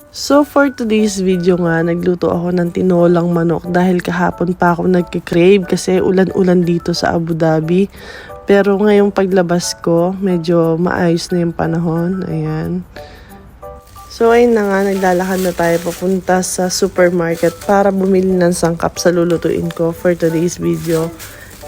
So for today's video nga, nagluto ako ng tinolang manok dahil kahapon pa ako nagkikrave kasi ulan-ulan dito sa Abu Dhabi. Pero ngayong paglabas ko, medyo maayos na yung panahon. Ayan. So ayun na nga, naglalakad na tayo papunta sa supermarket para bumili ng sangkap sa lulutuin ko for today's video.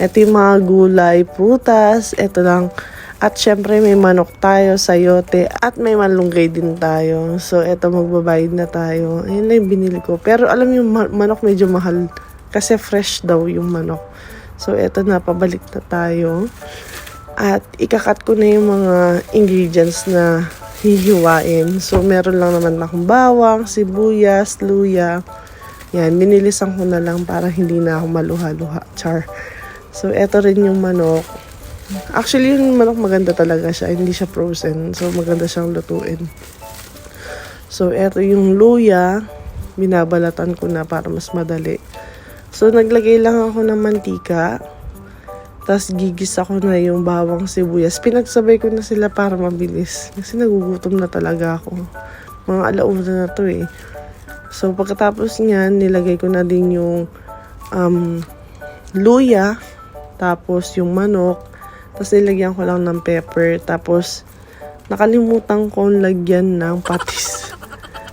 Ito yung mga gulay, prutas, ito lang. At syempre may manok tayo, sayote, at may malunggay din tayo. So eto, magbabayad na tayo. Ayun na yung binili ko. Pero alam yung manok medyo mahal kasi fresh daw yung manok. So eto na, pabalik na tayo. At ikakat ko na yung mga ingredients na hihiwain. So meron lang naman akong bawang, sibuyas, luya. Yan, binilisan ko na lang para hindi na ako maluha-luha. Char. So eto rin yung manok. Actually, yung manok maganda talaga siya. Hindi siya frozen. So, maganda siyang lutuin. So, eto yung luya. Binabalatan ko na para mas madali. So, naglagay lang ako ng mantika. Tapos, gigisa ko na yung bawang sibuyas. Pinagsabay ko na sila para mabilis. Kasi nagugutom na talaga ako. Mga alauna na to eh. So, pagkatapos niyan, nilagay ko na din yung luya. Tapos, yung manok. Tapos nilagyan ko lang ng pepper. Tapos nakalimutan kong lagyan ng patis.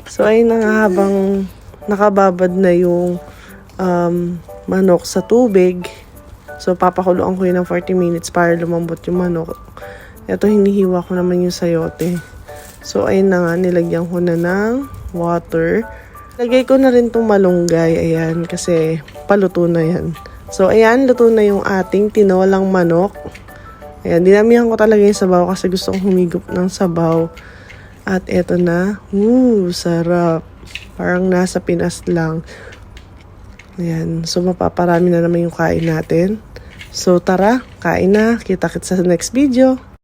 So ayun na nga, habang nakababad na yung manok sa tubig. So papakuluan ko yun ng 40 minutes para lumambot yung manok. Ito, hinihiwa ko naman yung sayote. So ayun na nga, nilagyan ko na ng water. Lagay ko na rin itong malunggay. Ayan, kasi paluto na yan. So ayan, luto na yung ating tinolang manok. Ayan, dinamihan ko talaga yung sabaw kasi gusto kong humigop ng sabaw. At eto na. Sarap. Parang nasa Pinas lang. Ayan, so mapaparami na naman yung kain natin. So tara, kain na. Kita-kits sa next video.